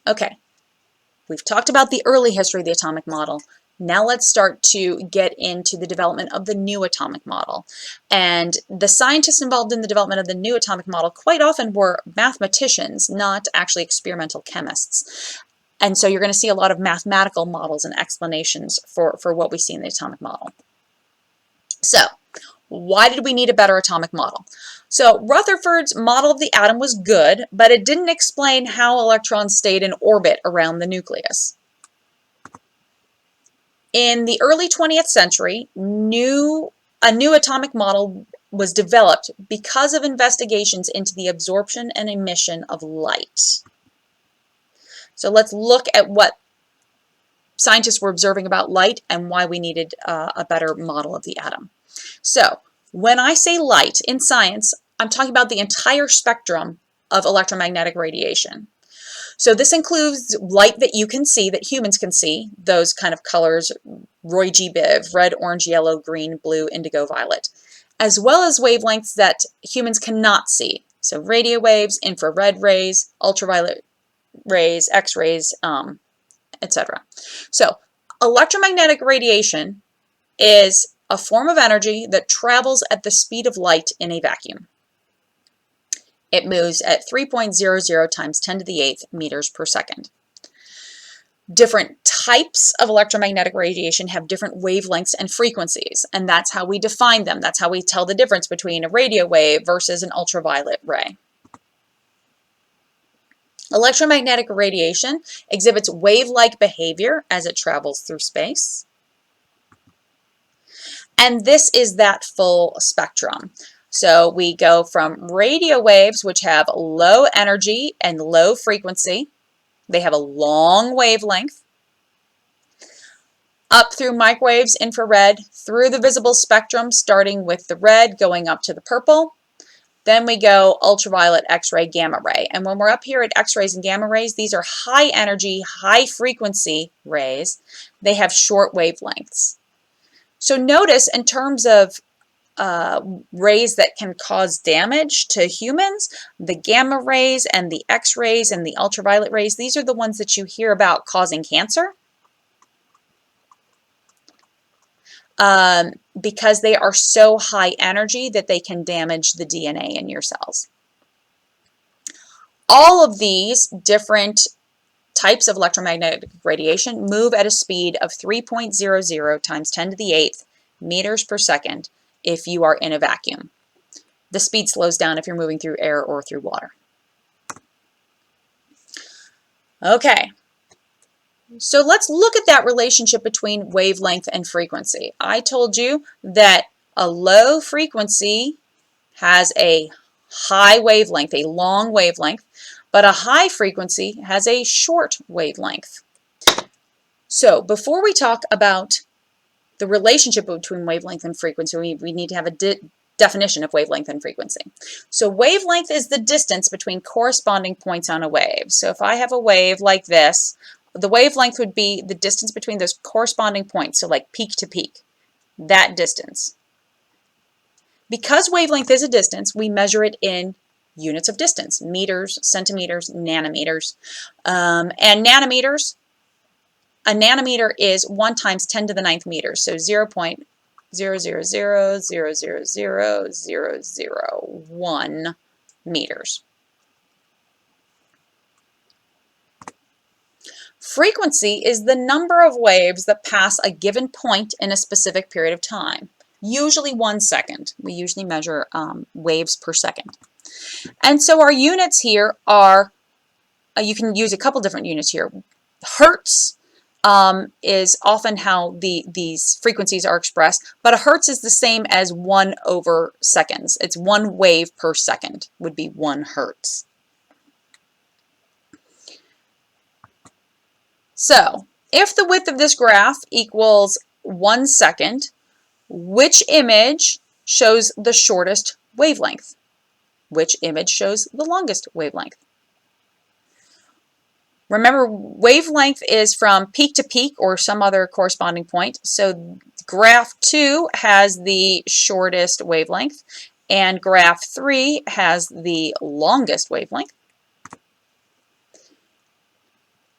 Okay, we've talked about the early history of the atomic model. Now let's start to get into the development of the new atomic model. And the scientists involved in the development of the new atomic model quite often were mathematicians, not actually experimental chemists. And so you're going to see a lot of mathematical models and explanations for what we see in the atomic model. So, why did we need a better atomic model? So Rutherford's model of the atom was good, but it didn't explain how electrons stayed in orbit around the nucleus. In the early 20th century, a new atomic model was developed because of investigations into the absorption and emission of light. So let's look at what scientists were observing about light and why we needed a better model of the atom. So when I say light in science, I'm talking about the entire spectrum of electromagnetic radiation. So this includes light that you can see, that humans can see, those kind of colors, Roy G. Biv, red, orange, yellow, green, blue, indigo, violet, as well as wavelengths that humans cannot see. So radio waves, infrared rays, ultraviolet rays, X-rays, etc. So electromagnetic radiation is a form of energy that travels at the speed of light in a vacuum. It moves at 3.00 times 10 to the 8th meters per second. Different types of electromagnetic radiation have different wavelengths and frequencies, and that's how we define them. That's how we tell the difference between a radio wave versus an ultraviolet ray. Electromagnetic radiation exhibits wave-like behavior as it travels through space. And this is that full spectrum. So we go from radio waves, which have low energy and low frequency. They have a long wavelength. Up through microwaves, infrared, through the visible spectrum, starting with the red, going up to the purple. Then we go ultraviolet, X-ray, gamma ray. And when we're up here at X-rays and gamma rays, these are high energy, high frequency rays. They have short wavelengths. So notice in terms of rays that can cause damage to humans, the gamma rays and the X-rays and the ultraviolet rays, these are the ones that you hear about causing cancer. Because they are so high energy that they can damage the DNA in your cells. All of these different types of electromagnetic radiation move at a speed of 3.00 times 10 to the 8th meters per second if you are in a vacuum. The speed slows down if you're moving through air or through water. Okay. So let's look at that relationship between wavelength and frequency. I told you that a low frequency has a high wavelength, a long wavelength, but a high frequency has a short wavelength. So before we talk about the relationship between wavelength and frequency, we need to have a definition of wavelength and frequency. So wavelength is the distance between corresponding points on a wave. So if I have a wave like this, the wavelength would be the distance between those corresponding points, so like peak to peak, that distance. Because wavelength is a distance, we measure it in units of distance, meters, centimeters, nanometers. And nanometers, a nanometer is 1 times 10 to the 9th meters, so 0.000000001 meters. Frequency is the number of waves that pass a given point in a specific period of time, usually 1 second. We usually measure waves per second. And so our units here are, you can use a couple different units here. Hertz is often how these frequencies are expressed, but a hertz is the same as 1 over seconds. It's 1 wave per second would be 1 hertz. So, if the width of this graph equals 1 second, which image shows the shortest wavelength? Which image shows the longest wavelength? Remember, wavelength is from peak to peak or some other corresponding point. So graph 2 has the shortest wavelength, and graph 3 has the longest wavelength.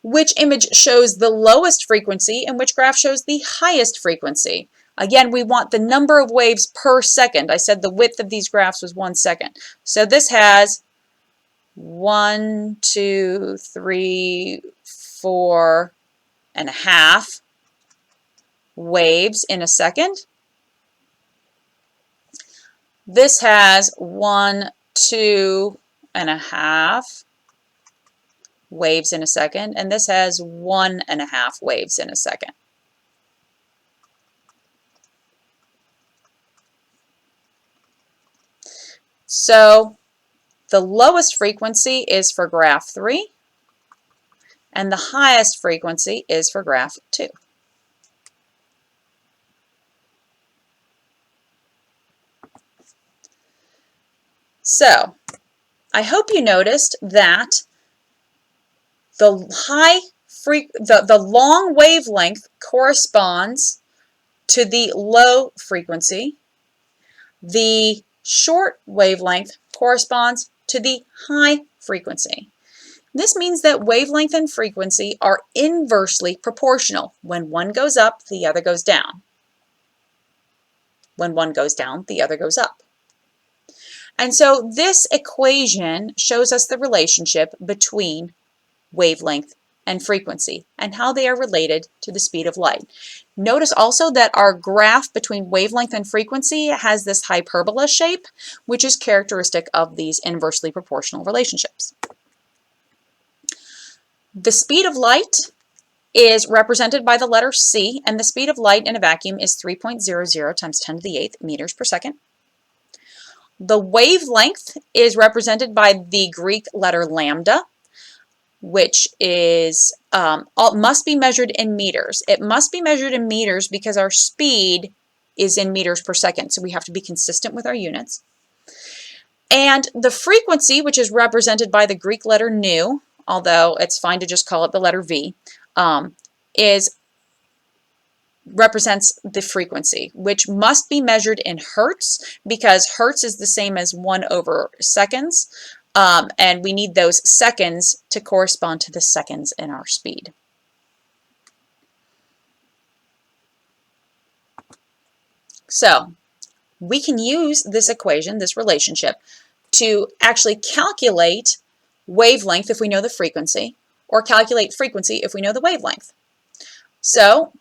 which image shows the lowest frequency and which graph shows the highest frequency. Again, we want the number of waves per second. I said the width of these graphs was 1 second. So this has 1, 2, 3, 4.5 waves in a second. This has 1, 2.5 waves in a second, and this has 1.5 waves in a second. So the lowest frequency is for graph 3, and the highest frequency is for graph 2. So I hope you noticed that the long wavelength corresponds to the low frequency. The short wavelength corresponds to the high frequency. This means that wavelength and frequency are inversely proportional. When one goes up, the other goes down. When one goes down, the other goes up. And so this equation shows us the relationship between wavelength and frequency and how they are related to the speed of light. Notice also that our graph between wavelength and frequency has this hyperbola shape, which is characteristic of these inversely proportional relationships. The speed of light is represented by the letter c, and the speed of light in a vacuum is 3.00 times 10 to the 8th meters per second. The wavelength is represented by the Greek letter lambda, which is must be measured in meters. It must be measured in meters because our speed is in meters per second, so we have to be consistent with our units. And the frequency, which is represented by the Greek letter nu, although it's fine to just call it the letter v, represents the frequency, which must be measured in hertz because hertz is the same as 1/seconds, and we need those seconds to correspond to the seconds in our speed. So we can use this equation, this relationship, to actually calculate wavelength if we know the frequency, or calculate frequency if we know the wavelength. So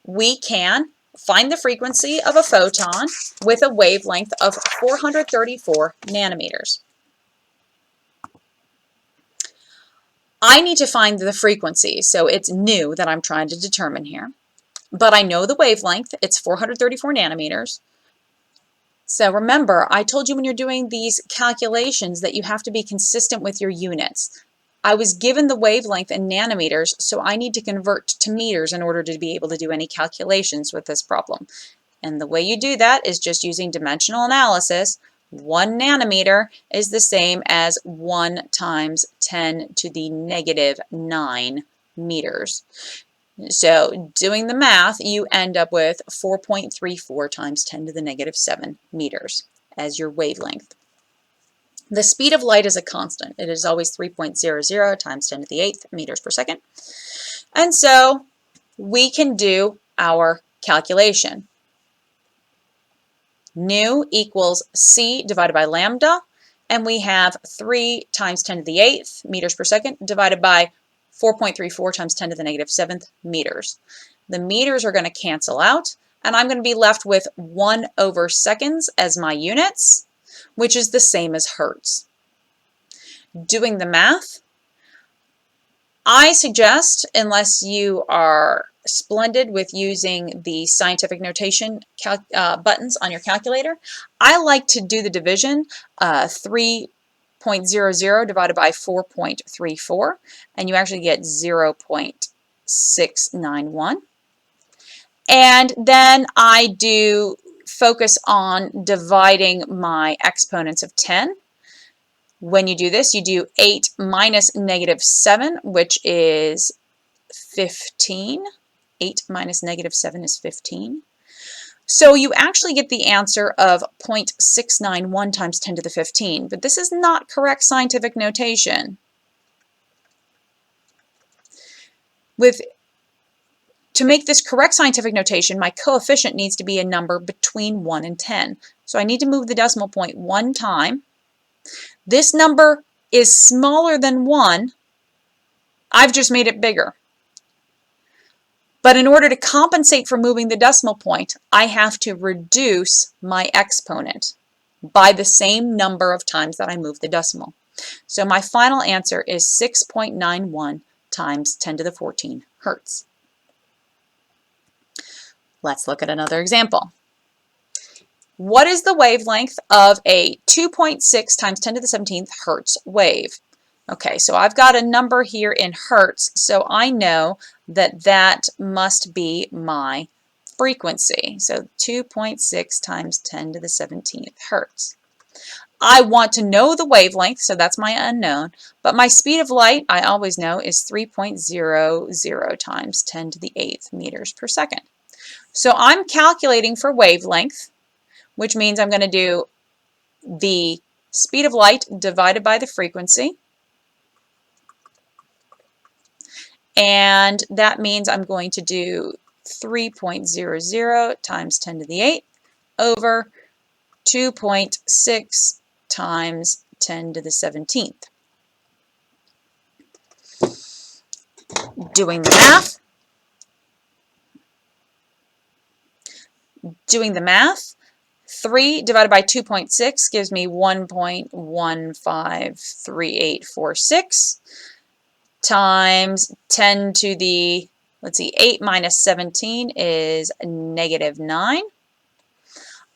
we can find the frequency of a photon with a wavelength of 434 nanometers. I need to find the frequency, so it's nu that I'm trying to determine here. But I know the wavelength, it's 434 nanometers. So remember, I told you when you're doing these calculations that you have to be consistent with your units. I was given the wavelength in nanometers, so I need to convert to meters in order to be able to do any calculations with this problem. And the way you do that is just using dimensional analysis. 1 nanometer is the same as 1 times 10 to the negative 9 meters. So doing the math, you end up with 4.34 times 10 to the negative 7 meters as your wavelength. The speed of light is a constant. It is always 3.00 times 10 to the 8th meters per second. And so we can do our calculation. Nu equals c divided by lambda, and we have 3 times 10 to the 8th meters per second divided by 4.34 times 10 to the negative 7th meters. The meters are going to cancel out, and I'm going to be left with 1/seconds as my units, which is the same as hertz. Doing the math, I suggest, unless you are splendid with using the scientific notation buttons on your calculator, I like to do the division 3.00 divided by 4.34, and you actually get 0.691. And then I do focus on dividing my exponents of 10. When you do this, you do 8 minus negative 7, which is 15. 8 minus negative 7 is 15. So you actually get the answer of 0.691 times 10 to the 15, but this is not correct scientific notation. To make this correct scientific notation, my coefficient needs to be a number between 1 and 10. So I need to move the decimal point one time. This number is smaller than 1. I've just made it bigger. But in order to compensate for moving the decimal point, I have to reduce my exponent by the same number of times that I move the decimal. So my final answer is 6.91 times 10 to the 14 hertz. Let's look at another example. What is the wavelength of a 2.6 times 10 to the 17th hertz wave? Okay, so I've got a number here in hertz, so I know that that must be my frequency. So 2.6 times 10 to the 17th hertz. I want to know the wavelength, so that's my unknown, but my speed of light, I always know, is 3.00 times 10 to the 8th meters per second. So I'm calculating for wavelength, which means I'm going to do the speed of light divided by the frequency. And that means I'm going to do 3.00 times 10 to the 8th over 2.6 times 10 to the 17th. Doing the math, 3 divided by 2.6 gives me 1.153846 times 10 to the, 8 minus 17 is -9.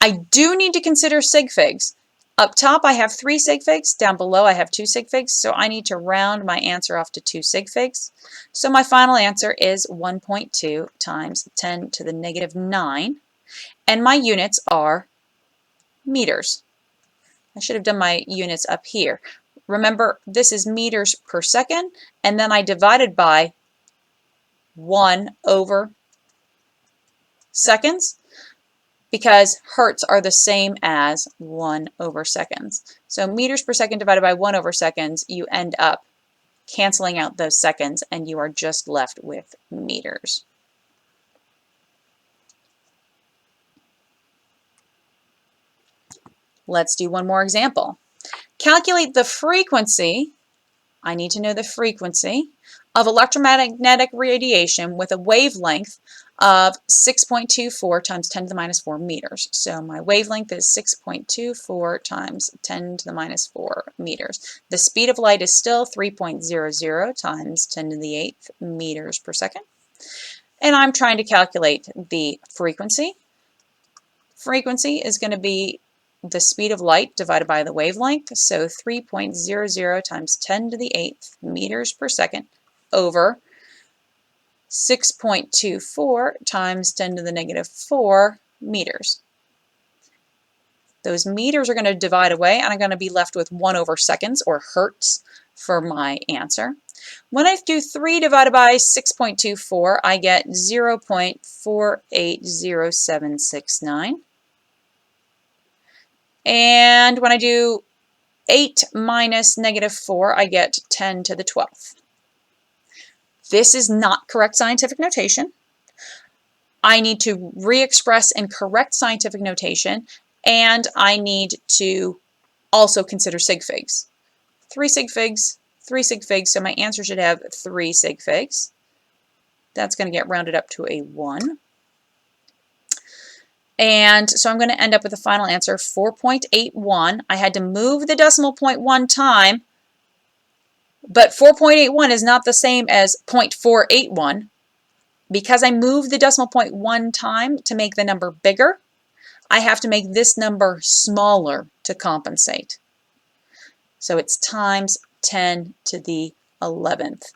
I do need to consider sig figs. Up top I have 3 sig figs, down below I have 2 sig figs, so I need to round my answer off to 2 sig figs. So my final answer is 1.2 times 10 to the -9, and my units are meters. I should have done my units up here. Remember, this is meters per second, and then I divided by 1 over seconds, because hertz are the same as 1 over seconds. So meters per second divided by 1 over seconds, you end up canceling out those seconds, and you are just left with meters. Let's do one more example. Calculate the frequency, I need to know the frequency, of electromagnetic radiation with a wavelength of 6.24 times 10 to the -4 meters. So my wavelength is 6.24 times 10 to the -4 meters. The speed of light is still 3.00 times 10 to the 8th meters per second. And I'm trying to calculate the frequency. Frequency is going to be the speed of light divided by the wavelength, so 3.00 times 10 to the 8th meters per second over 6.24 times 10 to the -4 meters. Those meters are going to divide away, and I'm going to be left with 1 over seconds, or hertz, for my answer. When I do 3 divided by 6.24, I get 0.480769. And when I do 8 minus -4, I get 10 to the 12th. This is not correct scientific notation. I need to re-express in correct scientific notation, and I need to also consider sig figs. 3 sig figs, 3 sig figs, so my answer should have 3 sig figs. That's going to get rounded up to a 1. And so I'm going to end up with a final answer, 4.81. I had to move the decimal point 1 time, but 4.81 is not the same as 0.481. Because I moved the decimal point 1 time to make the number bigger, I have to make this number smaller to compensate. So it's times 10 to the 11th.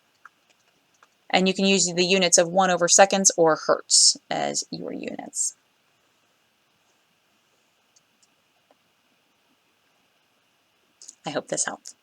And you can use the units of 1 over seconds or hertz as your units. I hope this helped.